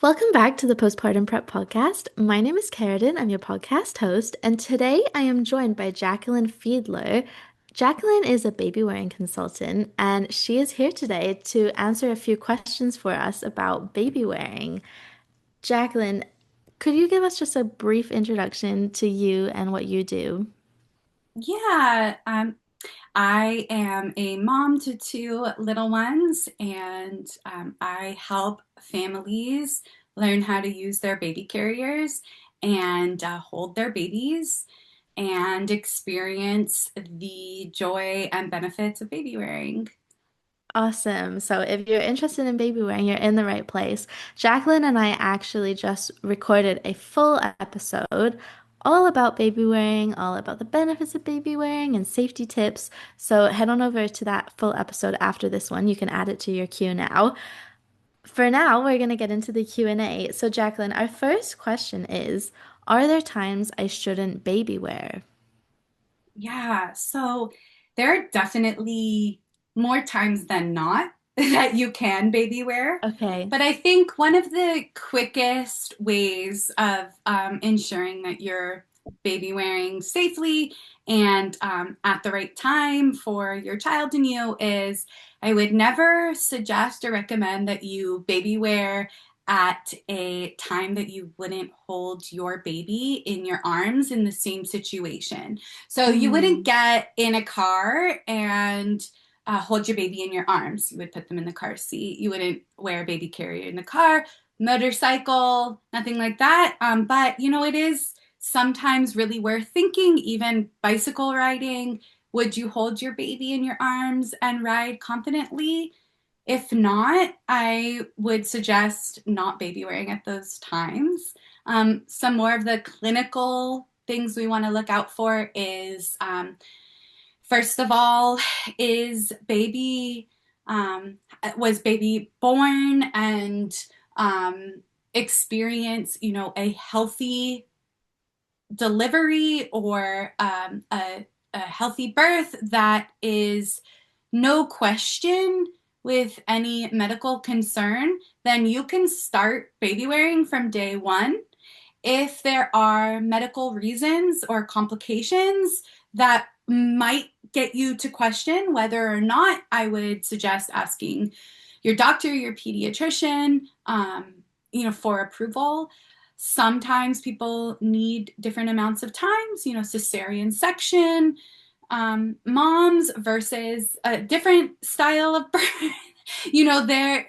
Welcome back to the Postpartum Prep Podcast. My name is Carradine. I'm your podcast host, and today I am joined by Jaclyn Fiedler. Jaclyn is a baby wearing consultant, and she is here today to answer a few questions for us about baby wearing. Jaclyn, could you give us just a brief introduction to you and what you do? Yeah, I am a mom to two little ones, and I help families learn how to use their baby carriers and hold their babies and experience the joy and benefits of baby wearing. Awesome. So if you're interested in baby wearing, you're in the right place. Jaclyn and I actually just recorded a full episode all about baby wearing, all about the benefits of baby wearing and safety tips. So head on over to that full episode after this one. You can add it to your queue now. For now, we're going to get into the Q&A. So Jaclyn, our first question is, are there times I shouldn't baby wear? Yeah, so there are definitely more times than not that you can baby wear. Okay. But I think one of the quickest ways of ensuring that you're baby wearing safely and at the right time for your child and you is I would never suggest or recommend that you baby wear at a time that you wouldn't hold your baby in your arms in the same situation. So you wouldn't Mm, get in a car and hold your baby in your arms. You would put them in the car seat. You wouldn't wear a baby carrier in the car, motorcycle, nothing like that. But it is sometimes really worth thinking, even bicycle riding. Would you hold your baby in your arms and ride confidently? If not, I would suggest not baby wearing at those times. Some more of the clinical things we want to look out for is first of all, is baby was baby born and experience a healthy delivery or a healthy birth that is no question with any medical concern, then you can start baby wearing from day one. If there are medical reasons or complications that might get you to question whether or not, I would suggest asking your doctor, your pediatrician, for approval. Sometimes people need different amounts of times, cesarean section, moms versus a different style of birth. They're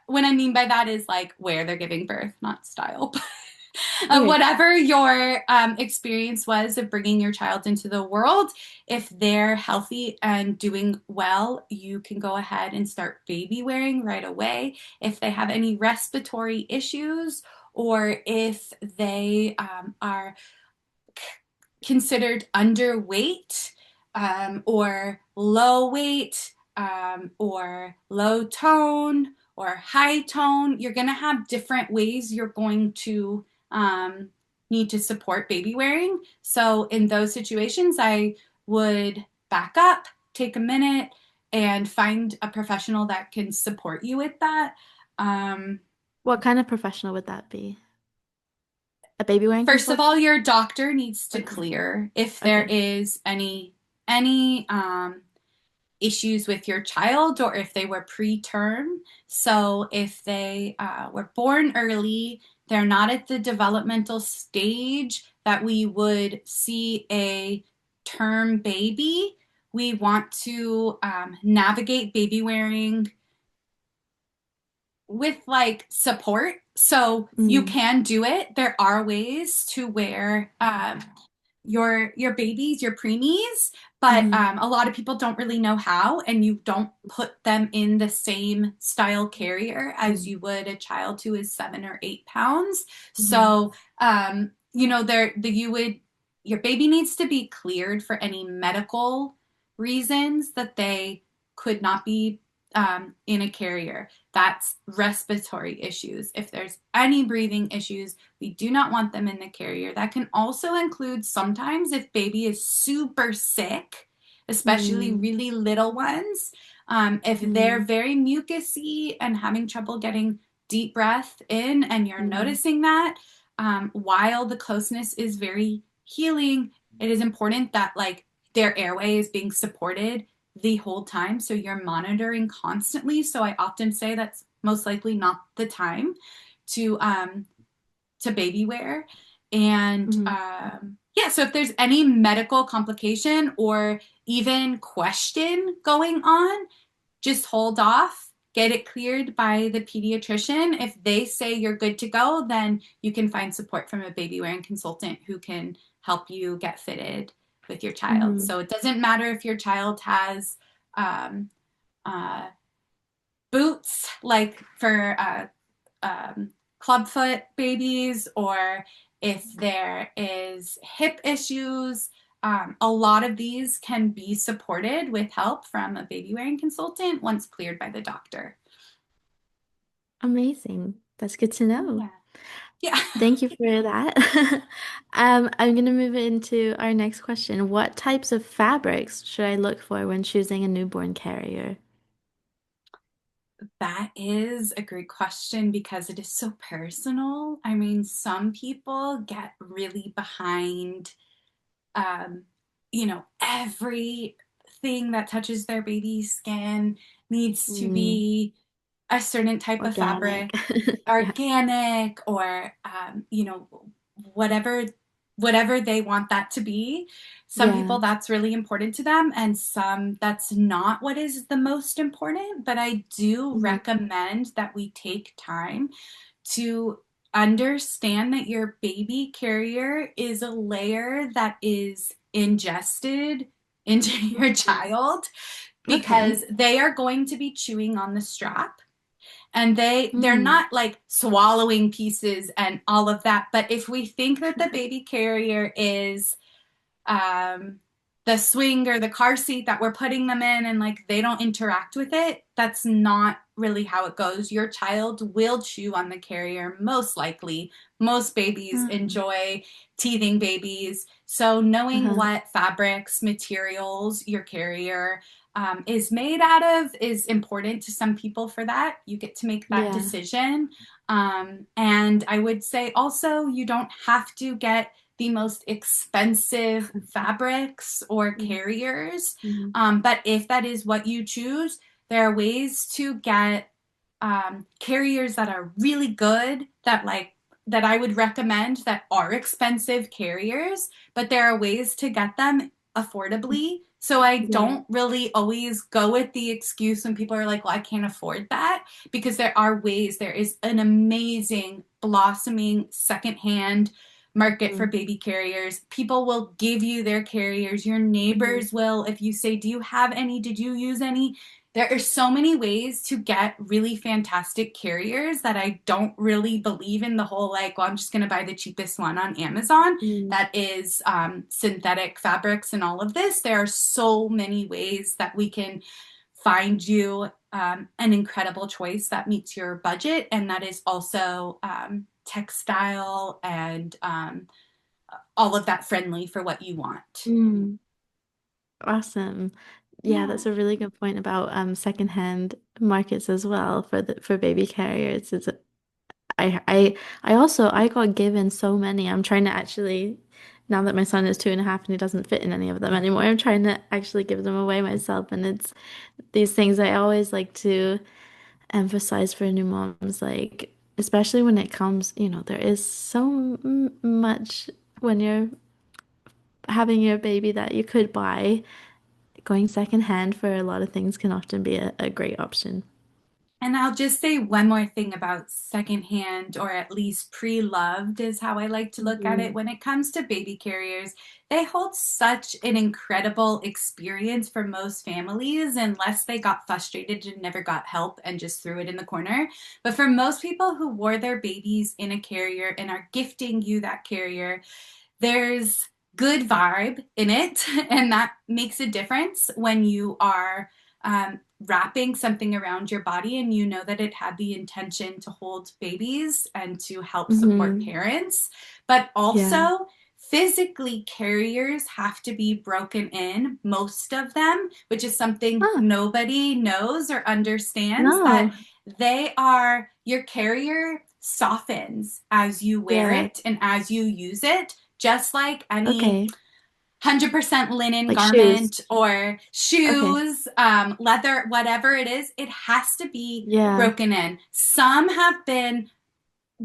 what I mean by that is like where they're giving birth, not style. okay. Whatever your experience was of bringing your child into the world, if they're healthy and doing well, you can go ahead and start baby wearing right away. If they have any respiratory issues or if they are considered underweight or low weight or low tone or high tone, you're going to have different ways you're going to need to support baby wearing. So, in those situations, I would back up, take a minute, and find a professional that can support you with that. Um, What kind of professional would that be? A baby wearing First of consultant? all, your doctor needs to Okay. clear if there Okay. is any issues with your child or if they were preterm. So if they were born early, they're not at the developmental stage that we would see a term baby. We want to navigate baby wearing with like support. So you Mm, can do it. There are ways to wear your babies, your preemies, but mhm, a lot of people don't really know how, and you don't put them in the same style carrier as mm, you would a child who is 7 or 8 pounds. mhm, So there the you would your baby needs to be cleared for any medical reasons that they could not be in a carrier. That's respiratory issues. If there's any breathing issues, we do not want them in the carrier. That can also include sometimes if baby is super sick, especially mm, really little ones. If they're mm, very mucusy and having trouble getting deep breath in and you're Mm. noticing that, while the closeness is very healing, it is important that like their airway is being supported the whole time. So you're monitoring constantly. So I often say that's most likely not the time to baby wear. And Mhm. yeah, so if there's any medical complication or even question going on, just hold off, get it cleared by the pediatrician. If they say you're good to go, then you can find support from a baby wearing consultant who can help you get fitted with your child. Mhm. So it doesn't matter if your child has um, uh, boots, like for clubfoot babies, or if there is hip issues. A lot of these can be supported with help from a baby wearing consultant once cleared by the doctor. Amazing. That's good to know. Yeah. Yeah. Thank you for that. I'm going to move into our next question. What types of fabrics should I look for when choosing a newborn carrier? That is a great question because it is so personal. I mean, some people get really behind, um, everything that touches their baby's skin needs to Mm, be a certain type of organic. fabric, Yeah. organic, or whatever whatever they want that to be. Some people Yeah. that's really important to them, and some that's not what is the most important. But I do Mhm. recommend that we take time to understand that your baby carrier is a layer that is ingested into your child Okay. because they are going to be chewing on the strap, and they're Mm. not like swallowing pieces and all of that. But if we think that the baby carrier is um, the swing or the car seat that we're putting them in, and like they don't interact with it, that's not really how it goes. Your child will chew on the carrier most likely. Most babies Mm. enjoy teething babies. So knowing Uh-huh. what fabrics, materials your carrier is made out of is important to some people. For that, you get to make that Yeah. decision. And I would say also, you don't have to get the most expensive fabrics or Yeah. carriers. Mhm. But if that is what you choose, there are ways to get carriers that are really good, that I would recommend, that are expensive carriers, but there are ways to get them affordably. So I Yeah. don't really always go with the excuse when people are like, well, I can't afford that, because there are ways. There is an amazing blossoming secondhand market for Mm. baby carriers. People will give you their carriers. Your Mhm. neighbors will. If you say, do you have any? Did you use any? There are so many ways to get really fantastic carriers that I don't really believe in the whole like, well, I'm just going to buy the cheapest one on Amazon Mm. that is synthetic fabrics and all of this. There are so many ways that we can find you an incredible choice that meets your budget and that is also textile and all of that friendly for what you want. Mm. Awesome. Yeah, Yeah. that's a really good point about secondhand markets as well for the baby carriers. I got given so many. I'm trying to actually, now that my son is 2.5 and he doesn't fit in any of them anymore, I'm trying to actually give them away myself. And it's these things I always like to emphasize for new moms, like especially when it comes, there is so much when you're having your baby that you could buy. Going secondhand for a lot of things can often be a great option. And I'll just say one more thing about secondhand, or at least pre-loved, is how I like to look at it. Mhm. When it comes to baby carriers, they hold such an incredible experience for most families, unless they got frustrated and never got help and just threw it in the corner. But for most people who wore their babies in a carrier and are gifting you that carrier, there's good vibe in it, and that makes a difference when you are wrapping something around your body and you know that it had the intention to hold babies and to help support Hmm. parents. But Yeah. also, physically, carriers have to be broken in, most of them, which is something Oh, nobody knows or understands. That no. they are, your carrier softens as you wear Yeah. it and as you use it, just like any Okay. 100% linen Like shoes. garment or Okay. shoes, leather, whatever it is, it has to be Yeah. broken in. Some have been,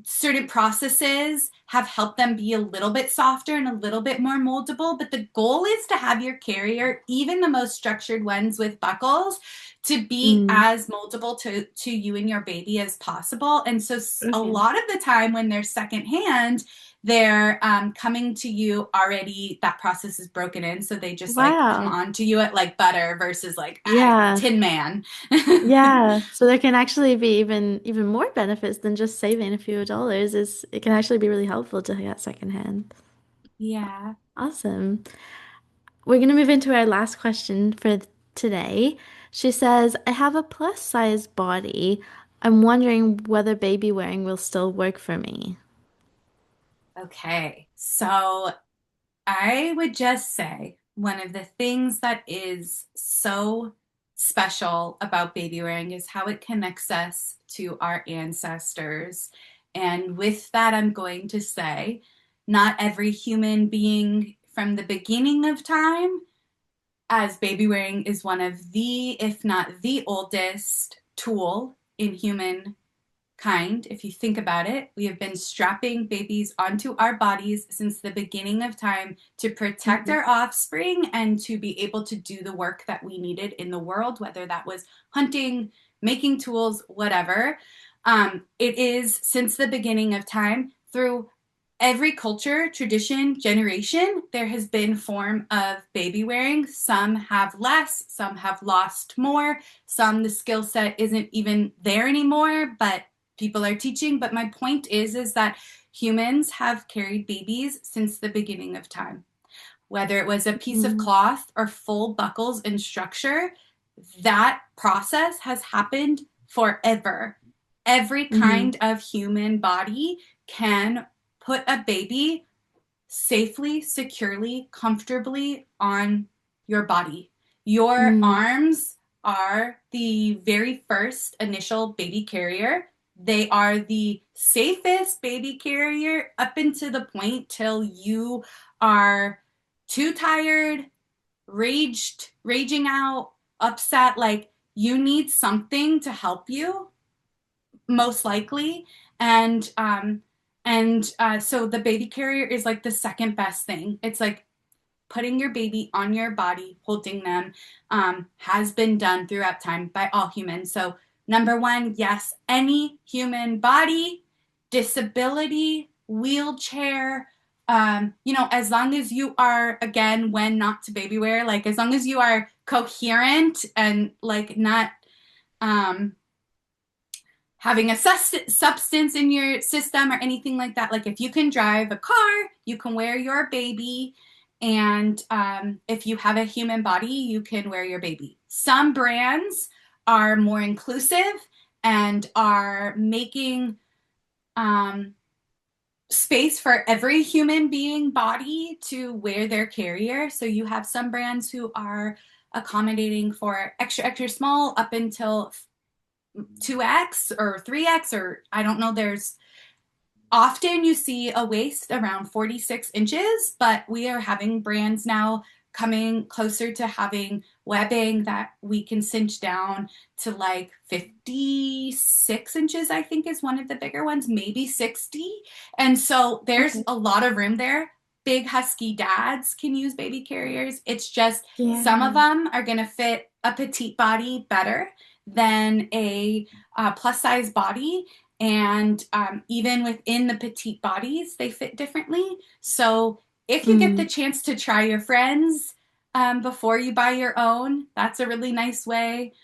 certain processes have helped them be a little bit softer and a little bit more moldable, but the goal is to have your carrier, even the most structured ones with buckles, to be Mm. as moldable to you and your baby as possible. And so a Okay. lot of the time when they're secondhand, they're coming to you already, that process is broken in, so they just like come Wow. on to you at like butter versus like Yeah. Tin Man. Yeah. So there can actually be even more benefits than just saving a few dollars. It can actually be really helpful to get secondhand. Yeah. Awesome. We're going to move into our last question for today. She says, I have a plus size body. I'm wondering whether baby wearing will still work for me. Okay. So I would just say one of the things that is so special about baby wearing is how it connects us to our ancestors. And with that, I'm going to say not every human being from the beginning of time, as baby wearing is one of the, if not the oldest tool in human kind. If you think about it, we have been strapping babies onto our bodies since the beginning of time to protect Mhm. our offspring and to be able to do the work that we needed in the world, whether that was hunting, making tools, whatever. It is since the beginning of time, through every culture, tradition, generation, there has been form of baby wearing. Some have less, some have lost more, some the skill set isn't even there anymore, but people are teaching. But my point is that humans have carried babies since the beginning of time. Whether it was a piece of Mm. cloth or full buckles and structure, that process has happened forever. Every Mhm. kind of human body can put a baby safely, securely, comfortably on your body. Your Mm. arms are the very first initial baby carrier. They are the safest baby carrier up until the point till you are too tired, raging out, upset, like you need something to help you, most likely. And so the baby carrier is like the second best thing. It's like putting your baby on your body, holding them, has been done throughout time by all humans. So number one, yes, any human body, disability, wheelchair, as long as you are, again, when not to baby wear, like as long as you are coherent and like not um, having a substance in your system or anything like that. Like if you can drive a car, you can wear your baby. And if you have a human body, you can wear your baby. Some brands are more inclusive and are making um, space for every human being body to wear their carrier. So you have some brands who are accommodating for extra, extra small up until 2X or 3X, or I don't know. There's often you see a waist around 46 inches, but we are having brands now coming closer to having webbing that we can cinch down to like 56 inches, I think is one of the bigger ones, maybe 60. And so there's Okay. a lot of room there. Big husky dads can use baby carriers. It's just some of Yeah. them are going to fit a petite body better than a plus size body. And even within the petite bodies, they fit differently. So if you get the Mm. chance to try your friends before you buy your own, that's a really nice way.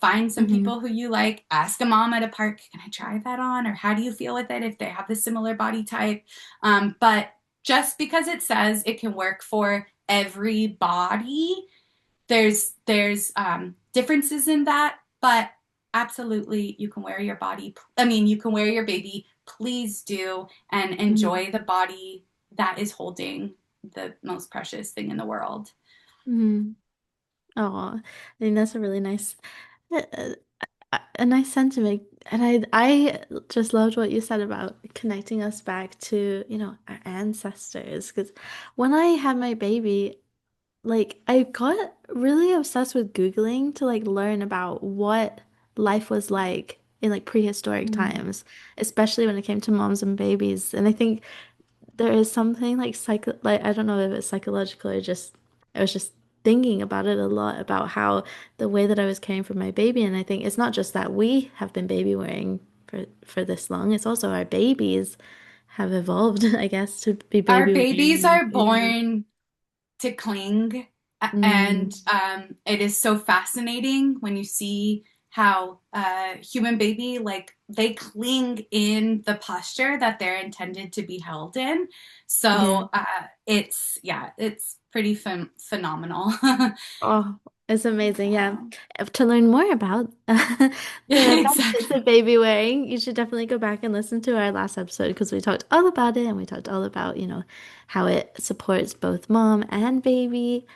Find some Mhm. people who you like. Ask a mom at a park, can I try that on? Or how do you feel with it if they have the similar body type? But just because it says it can work for every body, there's differences in that, but absolutely you can wear your body. I mean, you can wear your baby. Please do, and Mhm. enjoy the body that is holding the most precious thing in the world. Mhm. Oh, I think that's a really nice. a nice sentiment. And I just loved what you said about connecting us back to, our ancestors. Because when I had my baby, like I got really obsessed with Googling to like learn about what life was like in like prehistoric Mm. times, especially when it came to moms and babies. And I think there is something like I don't know if it's psychological or just I was just thinking about it a lot about how the way that I was caring for my baby, and I think it's not just that we have been baby wearing for this long, it's also our babies have evolved, I guess, to be Our baby babies wearing. are Yeah. born to cling. And Mm, it is so fascinating when you see how human baby, like they cling in the posture that they're intended to be held in. yeah. So yeah, it's pretty phenomenal. Oh, it's amazing. Yeah. To learn more about the benefits Exactly. of baby wearing, you should definitely go back and listen to our last episode because we talked all about it and we talked all about, how it supports both mom and baby.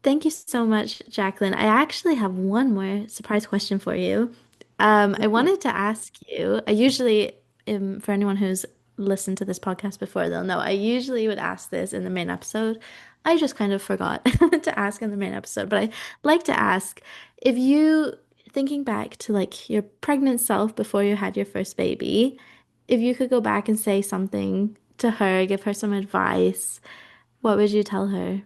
Thank you so much, Jaclyn. I actually have one more surprise question for you. I Ooh. wanted to ask you, I usually, for anyone who's listened to this podcast before, they'll know I usually would ask this in the main episode. I just kind of forgot to ask in the main episode, but I like to ask if you, thinking back to like your pregnant self before you had your first baby, if you could go back and say something to her, give her some advice, what would you tell her?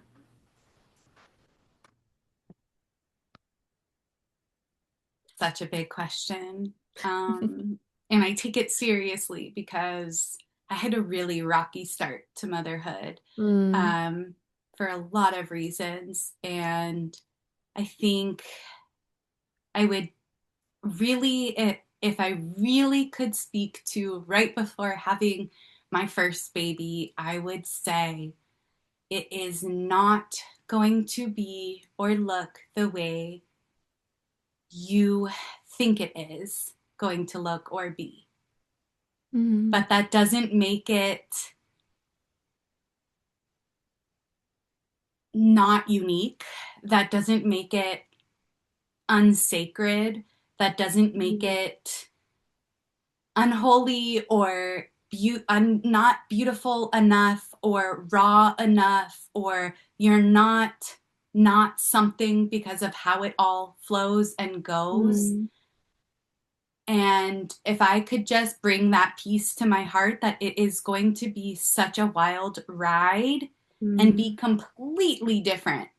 Such a big question. And I take it seriously because I had a really rocky start to motherhood Mm, um, for a lot of reasons. And I think I would really, if I really could speak to right before having my first baby, I would say it is not going to be or look the way you think it is going to look or be. mm, But that doesn't make it not unique. That doesn't make it unsacred. That doesn't make mm, it unholy or not beautiful enough or raw enough or you're not something because of how it all flows and goes. mm, And if I could just bring that peace to my heart that it is going to be such a wild ride and be mm, mm, completely different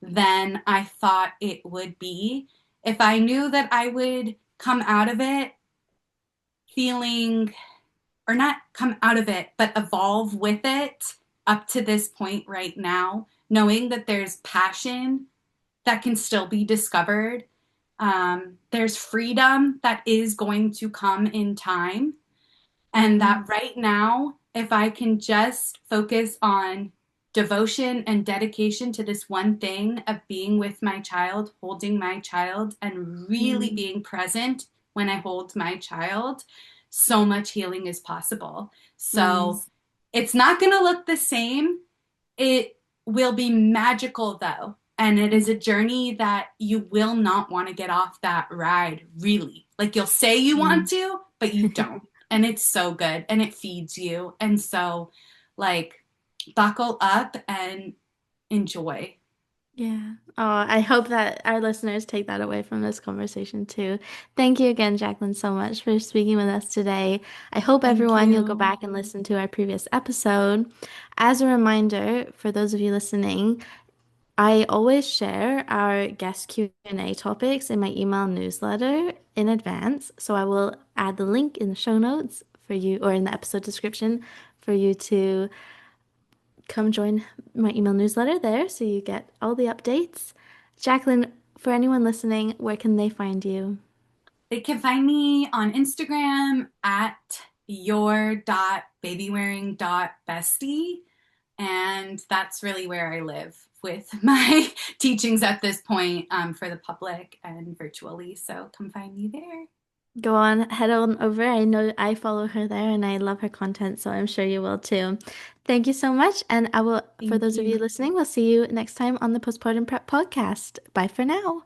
than I thought it would be. If I knew that I would come out of it feeling, or not come out of it, but evolve with it up to this point right now, knowing that there's passion that can still be discovered. There's freedom that is going to come in time. And mm, that right now, if I can just focus on devotion and dedication to this one thing of being with my child, holding my child, and really mm, being present when I hold my child, so much healing is possible. mm. So it's not going to look the same. It will be magical though. And it is a journey that you will not want to get off that ride, really. Like you'll say you want Mm. to, but you don't. And it's so good and it feeds you. And so, like, buckle up and enjoy. Yeah. Oh, I hope that our listeners take that away from this conversation too. Thank you again, Jaclyn, so much for speaking with us today. I hope Thank everyone you'll go you. back and listen to our previous episode. As a reminder, for those of you listening, I always share our guest Q&A topics in my email newsletter in advance. So I will add the link in the show notes for you or in the episode description for you to come join my email newsletter there so you get all the updates. Jaclyn, for anyone listening, where can they find you? They can find me on Instagram at your.babywearing.bestie. And that's really where I live with my teachings at this point for the public and virtually. So come find me there. Go on, head on over. I know I follow her there and I love her content, so I'm sure you will too. Thank you so much. And I will, for Thank those of you you. listening, we'll see you next time on the Postpartum Prep Podcast. Bye for now.